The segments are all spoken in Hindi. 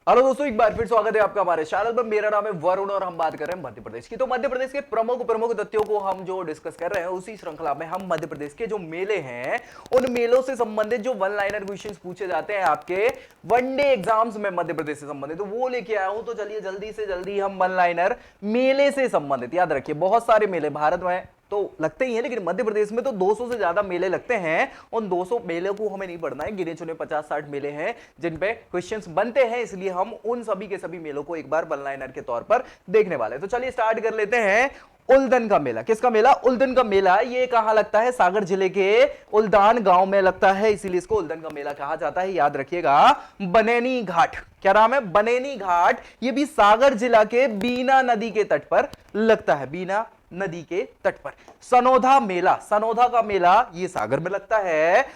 हेलो दोस्तों, एक बार फिर स्वागत है आपका हमारे चैनल पर। मेरा नाम है वरुण और हम बात कर रहे हैं मध्य प्रदेश की। तो मध्य प्रदेश के प्रमुख प्रमुख तथ्यों को हम जो डिस्कस कर रहे हैं, उसी श्रृंखला में हम मध्य प्रदेश के जो मेले हैं उन मेलों से संबंधित जो वन लाइनर क्वेश्चंस पूछे जाते हैं आपके वनडे एग्जाम्स में मध्य प्रदेश से संबंधित, तो वो लेके आया हूं। तो चलिए जल्दी से जल्दी हम वन लाइनर मेले से संबंधित, याद रखिए बहुत सारे मेले भारत में तो लगते ही हैं, लेकिन मध्य प्रदेश में तो 200 से ज्यादा मेले लगते हैं। उन 200 मेले को हमें नहीं पढ़ना है, गिने चुने 50-60 मेले हैं जिन पे क्वेश्चंस बनते हैं, इसलिए हम उन सभी के सभी मेलों को एक बार वन लाइनर के तौर पर देखने वाले हैं। तो चलिए स्टार्ट कर लेते हैं। उल्दन का मेला, किसका मेला? उल्दन का मेला। ये कहां लगता है? सागर जिले के उल्दान गांव में लगता है, इसीलिए इसको उल्दन का मेला कहा जाता है। याद रखिएगा। बनेनी घाट, क्या नाम है? बनेनी घाट। ये भी सागर जिला के बीना नदी के तट पर लगता है, बीना नदी के तट पर। सनोधा मेला, सनोधा का मेला ये सागर में लगता है।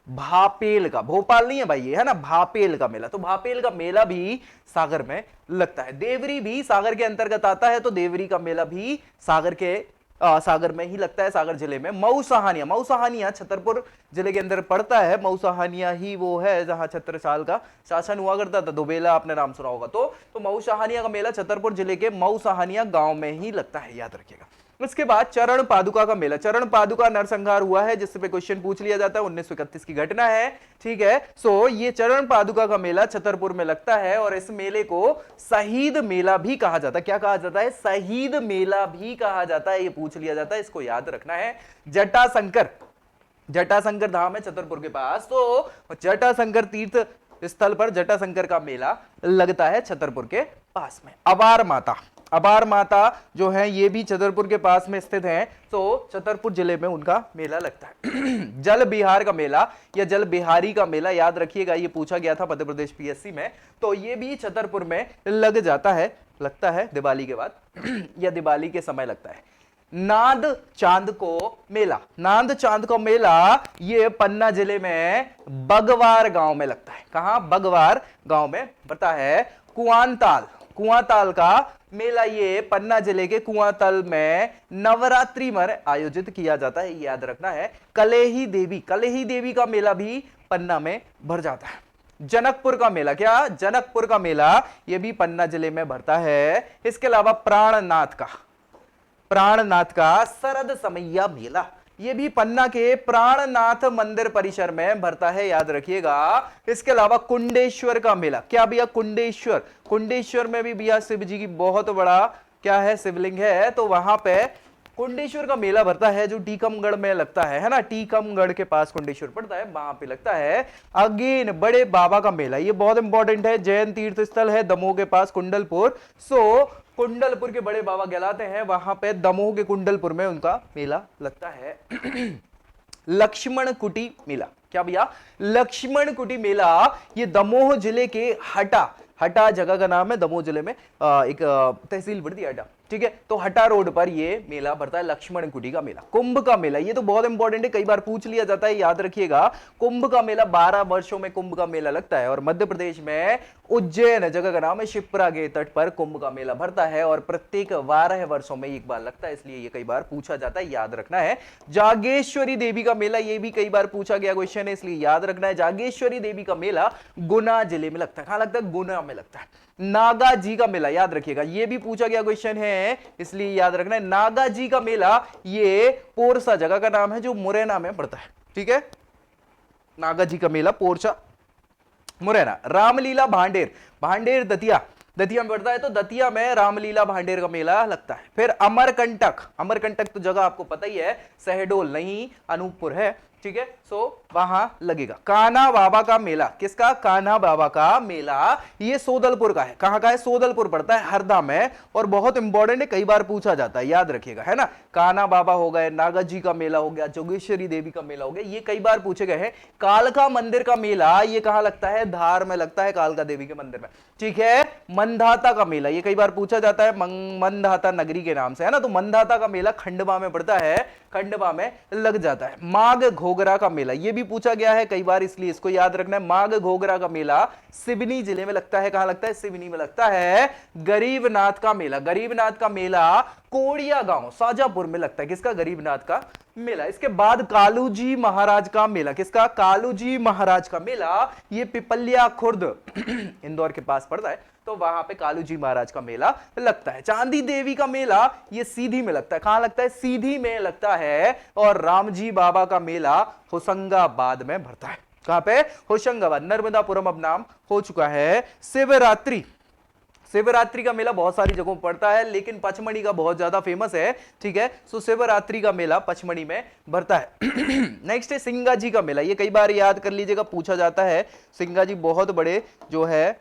भापेल का, भोपाल नहीं है भाई ये, है ना, भापेल का मेला, तो भापेल का मेला भी सागर में लगता है। देवरी भी सागर के अंतर्गत आता है, तो देवरी का मेला भी सागर में ही लगता है, सागर जिले में। मऊ सहानिया, मऊ सहानिया छतरपुर जिले के अंदर पड़ता है। मऊ सहानिया ही वो है जहां छत्रसाल का शासन हुआ करता था, दोबेला आपने नाम सुना होगा। तो मऊ सहानिया का मेला छतरपुर जिले के मऊ सहानिया गांव में ही लगता है, याद रखिएगा। इसके बाद चरण पादुका का मेला, चरण पादुका नरसंहार हुआ है, जिससे पे क्वेश्चन पूछ लिया जाता है, 1931 की घटना है, ठीक है। सो ये चरण पादुका का मेला छतरपुर में लगता है, और इस मेले को शहीद मेला भी कहा जाता है। क्या कहा जाता है? शहीद मेला भी कहा जाता है, ये पूछ लिया जाता है, इसको याद रखना है। जटाशंकर, जटाशंकर धाम है छतरपुर के पास, तो जटाशंकर तीर्थ स्थल पर जटाशंकर का मेला लगता है छतरपुर के पास में। अबार माता, अबार माता जो है ये भी छतरपुर के पास में स्थित है, तो छतरपुर जिले में उनका मेला लगता है। जल बिहार का मेला या जल बिहारी का मेला, याद रखिएगा, ये पूछा गया था मध्य प्रदेश पीएससी में, तो ये भी छतरपुर में लग जाता है, लगता है दिवाली के बाद या दिवाली के समय लगता है। नाद चांद को मेला, नाद चांद का मेला ये पन्ना जिले में बगवार गांव में लगता है। कहां? बगवार गांव में पड़ता है। कुआंताल, कुआंताल का मेला ये पन्ना जिले के कुआंताल में नवरात्रि में आयोजित किया जाता है, याद रखना है। कलेही देवी, कलेही देवी का मेला भी पन्ना में भर जाता है। जनकपुर का मेला, क्या? जनकपुर का मेला ये भी पन्ना जिले में भरता है। इसके अलावा प्राणनाथ का, प्राणनाथ का शरद समैया मेला, ये भी पन्ना के प्राणनाथ मंदिर परिसर में भरता है, याद रखिएगा। इसके अलावा कुंडेश्वर का मेला, क्या भैया? कुंडेश्वर, कुंडेश्वर में भी भैया शिव जी की बहुत बड़ा क्या है, शिवलिंग है, तो वहां पे कुंडेश्वर का मेला भरता है, जो टीकमगढ़ में लगता है ना, टीकमगढ़ के पास कुंडेश्वर पड़ता है, वहां पे लगता है। अगेन बड़े बाबा का मेला, ये बहुत इंपॉर्टेंट है, जैन तीर्थ स्थल है दमोह के पास, कुंडलपुर। सो कुंडलपुर के बड़े बाबा कहलाते हैं, वहां पे दमोह के कुंडलपुर में उनका मेला लगता है। लक्ष्मण कुटी मेला, क्या भैया? लक्ष्मण कुटी मेला ये दमोह जिले के हटा, हटा जगह का नाम है, दमोह जिले में एक तहसील पड़ती है हटा, ठीक है, तो हटा रोड पर ये मेला भरता है, लक्ष्मण कुटी का मेला। कुंभ का मेला, ये तो बहुत इंपॉर्टेंट है, कई बार पूछ लिया जाता है, याद रखिएगा। कुंभ का मेला 12 वर्षों में कुंभ का मेला लगता है, और मध्य प्रदेश में उज्जैन जगह का नाम है, शिप्रा के तट पर कुंभ का मेला भरता है, और प्रत्येक 12 वर्षों में एक बार लगता है, इसलिए ये कई बार पूछा जाता है, याद रखना है। जागेश्वरी देवी का मेला, ये भी कई बार पूछा गया क्वेश्चन है, इसलिए याद रखना है। जागेश्वरी देवी का मेला गुना जिले में लगता है, कहां लगता है? गुना में लगता है। नागा जी का मेला, याद रखिएगा, ये भी पूछा गया क्वेश्चन है, इसलिए याद रखना है। नागा जी का मेला ये पोरसा जगह का नाम है, जो मुरैना में पड़ता है, ठीक है। नागा जी का मेला पोरसा मुरैना। रामलीला भांडेर, भांडेर दतिया, दतिया में पड़ता है, तो दतिया में रामलीला भांडेर का मेला लगता है। फिर अमरकंटक, अमरकंटक तो जगह आपको पता ही है, सहडोल नहीं अनूपपुर है, ठीक है, सो वहां लगेगा। कान्हा बाबा का मेला, किसका? कान्हा बाबा का मेला ये सोदलपुर का है, कहां का है? सोदलपुर पड़ता है, हरदा में, और बहुत इंपॉर्टेंट है, कई बार पूछा जाता है, याद रखिएगा, है ना। कान्हा बाबा हो गए, नागा जी का मेला हो गया, जोगेश्वरी देवी का मेला हो गया, ये कई बार पूछे गए हैं। कालका मंदिर का मेला ये कहां लगता है? धार में लगता है, कालका देवी के मंदिर में, ठीक है। मंधाता का मेला ये कई बार पूछा जाता है, मंधाता नगरी के नाम से, है ना, तो मंधाता का मेला खंडवा में पड़ता है, खंडवा में लग जाता है। माघ घोगरा का मेला ये भी पूछा गया है कई बार, इसलिए इसको याद रखना है। माघ घोगरा का मेला सिवनी जिले में लगता है, कहां लगता है? सिवनी में लगता है। गरीबनाथ का मेला, गरीबनाथ का मेला कोड़िया गांव शाजापुर में लगता है, किसका? गरीबनाथ का मेला। इसके बाद कालूजी महाराज का मेला, किसका? कालूजी महाराज का मेला, ये पिपलिया खुर्द इंदौर के पास पड़ता है, तो वहां पे कालूजी महाराज का मेला लगता है। चांदी देवी का मेला ये सीधी में लगता है। कहां लगता है? सीधी में लगता है। और रामजी बाबा का मेला होशंगाबाद में भरता है। कहां पे? होशंगाबाद। नर्मदापुरम अब नाम हो चुका है। शिवरात्रि, शिवरात्रि का मेला बहुत सारी जगहों पर पड़ता है, लेकिन पचमढ़ी का बहुत ज्यादा फेमस है, ठीक है। सो शिवरात्रि का मेला पचमढ़ी में भरता है। नेक्स्ट है सिंगा जी का मेला। ये कई बार याद कर लीजिएगा, पूछा जाता है। सिंगा जी बहुत बड़े जो है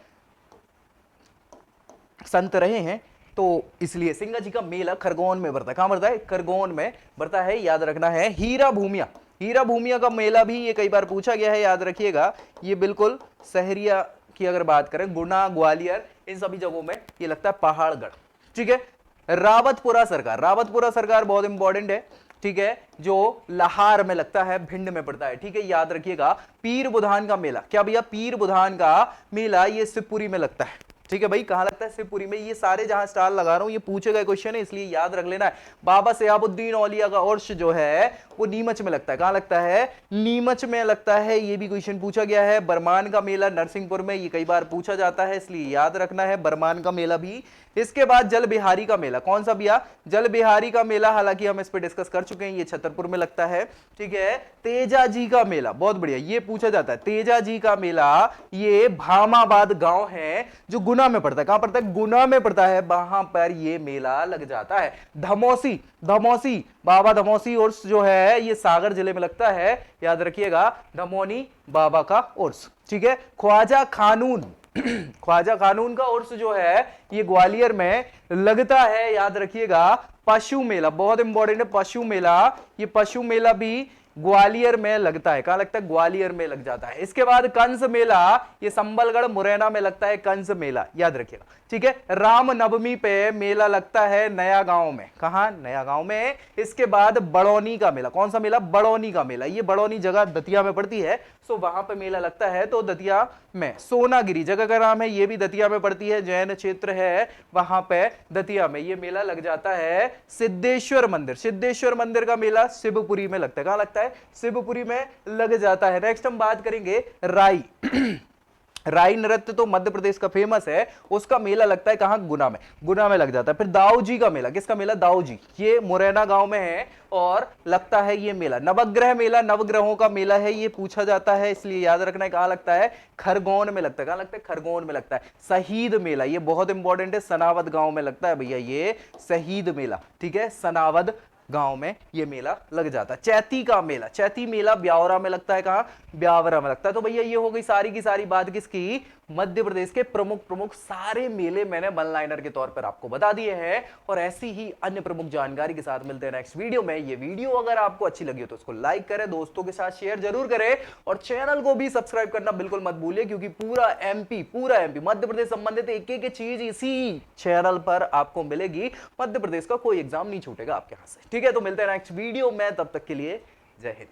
संत रहे हैं, तो इसलिए सिंगा जी का मेला खरगोन में भरता है। कहां भरता है? खरगोन में भरता है, याद रखना है। हीरा भूमिया, हीरा भूमिया का मेला भी ये कई बार पूछा गया है, याद रखिएगा। ये बिल्कुल सहरिया की अगर बात करें, गुना, ग्वालियर, इन सभी जगहों में ये लगता है पहाड़गढ़, ठीक है। रावतपुरा सरकार, रावतपुरा सरकार बहुत इंपॉर्टेंट है, ठीक है, जो लाहार में लगता है, भिंड में पड़ता है, ठीक है, याद रखिएगा। पीर बुधान का मेला, क्या भैया? पीर बुधान का मेला ये शिवपुरी में लगता है, ठीक है भाई। कहां लगता है? शिवपुरी में। ये सारे जहां स्टार लगा रहा हूं ये पूछे गए क्वेश्चन है, इसलिए याद रख लेना है। बाबा सयाबुद्दीन औलिया का उर्स जो है वो नीमच में लगता है। कहां लगता है? नीमच में लगता है, ये भी क्वेश्चन पूछा गया है। बरमान का मेला नरसिंहपुर में, ये कई बार पूछा जाता है, इसलिए याद रखना है बरमान का मेला भी। इसके बाद जल बिहारी का मेला, कौन सा भैया? जल बिहारी का मेला, हालांकि हम इस पे डिस्कस कर चुके हैं, ये छतरपुर में लगता है, ठीक है। तेजा जी का मेला, बहुत बढ़िया, ये पूछा जाता है। तेजा जी का मेला ये भामाबाद गांव है जो गुना में पड़ता है। कहां पड़ता है? गुना में पड़ता है, वहां पर ये मेला लग जाता है। धमोसी, धमोसी बाबा धमोसी उर्स जो है ये सागर जिले में लगता है, याद रखिएगा। धमोनी बाबा का उर्स, ठीक है। ख्वाजा खानून, ख्वाजा खानून का उर्स जो है ये ग्वालियर में लगता है, याद रखिएगा। पशु मेला बहुत इंपॉर्टेंट है, पशु मेला, ये पशु मेला भी ग्वालियर में लगता है। कहां लगता है? ग्वालियर में लग जाता है। इसके बाद कंस मेला, ये संबलगढ़ मुरैना में लगता है, कंस मेला, याद रखिएगा, ठीक है। राम नवमी पे मेला लगता है नया गांव में। कहां? नया गांव में। इसके बाद बड़ौनी का मेला, कौन सा मेला? बड़ौनी का मेला, ये बड़ौनी जगह दतिया में पड़ती है, सो वहां पे मेला लगता है, तो दतिया में। सोनागिरी जगह का नाम है, ये भी दतिया में पड़ती है, जैन क्षेत्र है, वहां पे दतिया में ये मेला लग जाता है। सिद्धेश्वर मंदिर, सिद्धेश्वर मंदिर का मेला शिवपुरी में लगता है। कहां लगता है? शिवपुरी में लग जाता है। नेक्स्ट हम बात करेंगे राई। राई नृत्य तो मध्य प्रदेश का फेमस है, उसका मेला लगता है कहां? गुना में, गुना में लग जाता है। फिर दाऊ जी का मेला, किसका मेला? दाऊ जी, ये मुरैना गांव में है और लगता है ये मेला। नवग्रह मेला, नवग्रहों का मेला है, ये पूछा जाता है, इसलिए याद रखना है। कहां लगता है? खरगोन में लगता है। कहां लगता है? खरगोन में लगता है। शहीद मेला, ये बहुत इंपॉर्टेंट है, सनावद गांव में लगता है भैया, ये शहीद मेला, ठीक है, सनावद गांव में ये मेला लग जाता है। चैती का मेला, चैती मेला ब्यावरा में लगता है। कहां? ब्यावरा में लगता है। तो भैया ये हो गई सारी की सारी बात किसकी? मध्य प्रदेश के प्रमुख प्रमुख सारे मेले मैंने वन लाइनर के तौर पर आपको बता दिए हैं, और ऐसी ही अन्य प्रमुख जानकारी के साथ मिलते हैं नेक्स्ट वीडियो में। ये वीडियो अगर आपको अच्छी लगी हो तो उसको लाइक करें, दोस्तों के साथ शेयर जरूर करें, और चैनल को भी सब्सक्राइब करना बिल्कुल मत भूलिए, क्योंकि पूरा एमपी मध्य प्रदेश संबंधित एक एक चीज इसी चैनल पर आपको मिलेगी। मध्य प्रदेश का कोई एग्जाम नहीं छूटेगा आपके हाथ से, ठीक है। तो मिलते हैं नेक्स्ट वीडियो में, तब तक के लिए जय हिंद।